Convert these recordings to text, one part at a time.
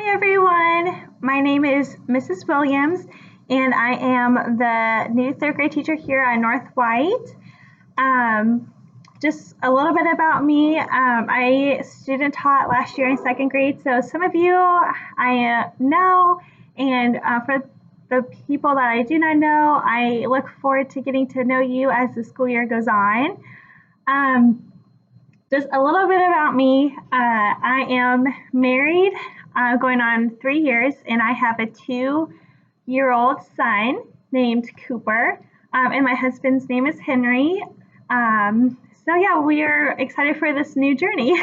Hi everyone, my name is Mrs. Williams and I am the new third grade teacher here at North White. Just a little bit about me. I student taught last year in second grade, so some of you I know, and for the people that I do not know, I look forward to getting to know you as the school year goes on. Just a little bit about me. I am married, going on 3 years, and I have a 2-year-old son named Cooper, and my husband's name is Henry. So yeah, we are excited for this new journey.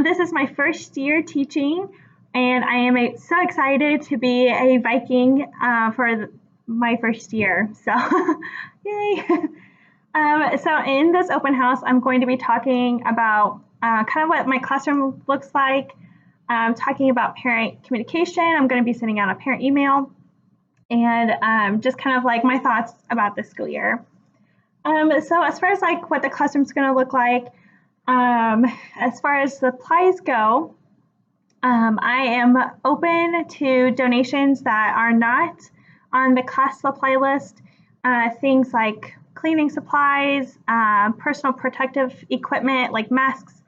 This is my first year teaching, and I am so excited to be a Viking for my first year. So, yay! So in this open house, I'm going to be talking about kind of what my classroom looks like, talking about parent communication. I'm going to be sending out a parent email, and just kind of like my thoughts about the school year. So as far as like what the classroom's going to look like, as far as supplies go, I am open to donations that are not on the class supply list. Things like cleaning supplies, personal protective equipment like masks,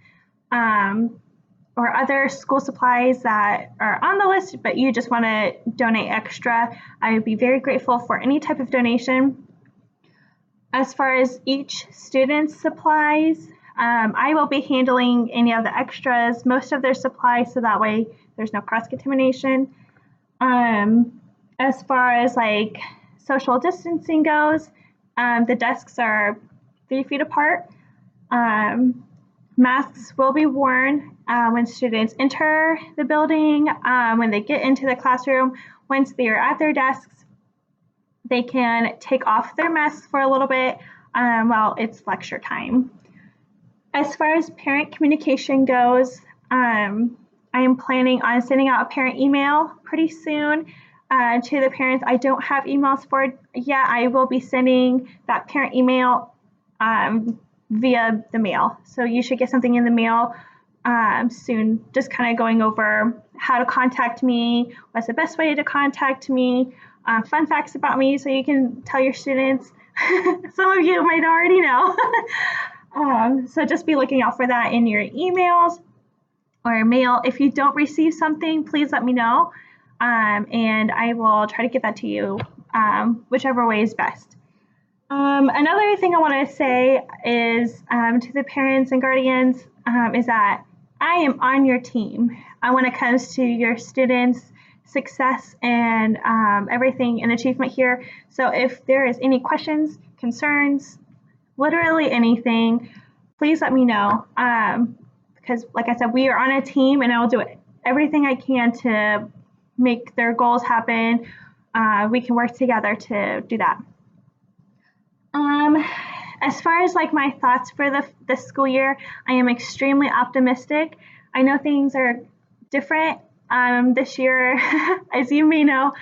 or other school supplies that are on the list, but you just want to donate extra. I would be very grateful for any type of donation. As far as each student's supplies, I will be handling any of the extras, most of their supplies, so that way there's no cross-contamination. As far as like social distancing goes, the desks are 3 feet apart. Masks will be worn when students enter the building, when they get into the classroom. Once they are at their desks, they can take off their masks for a little bit while it's lecture time. As far as parent communication goes, I am planning on sending out a parent email pretty soon to the parents. I don't have emails for it yet. I will be sending that parent email via the mail. So you should get something in the mail soon, just kind of going over how to contact me, what's the best way to contact me, fun facts about me so you can tell your students. Some of you might already know. So just be looking out for that in your emails or mail. If you don't receive something, please let me know, and I will try to get that to you, whichever way is best. Another thing I want to say is to the parents and guardians is that I am on your team when it comes to your students' success and everything and achievement here. So if there is any questions, concerns, literally anything, please let me know, because like I said, we are on a team and I'll do everything I can to make their goals happen. We can work together to do that. As far as like my thoughts for the school year, I am extremely optimistic. I know things are different this year, as you may know,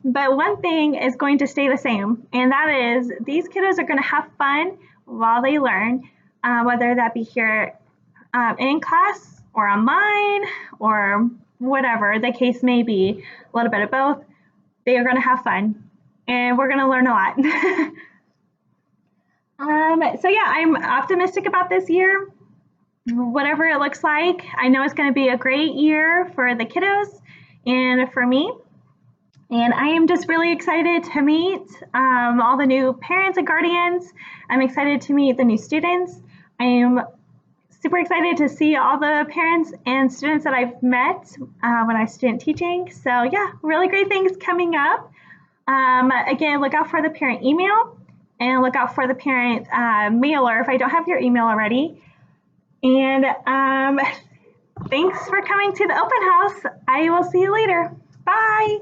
but one thing is going to stay the same, and that is these kiddos are going to have fun while they learn, whether that be here in class or online or whatever the case may be, a little bit of both. They are going to have fun, and we're going to learn a lot. So yeah, I'm optimistic about this year, whatever it looks like. I know it's going to be a great year for the kiddos and for me. And I am just really excited to meet all the new parents and guardians. I'm excited to meet the new students. I am super excited to see all the parents and students that I've met when I was student teaching. So yeah, really great things coming up. Again, look out for the parent email and look out for the parent mailer if I don't have your email already. And thanks for coming to the open house. I will see you later. Bye.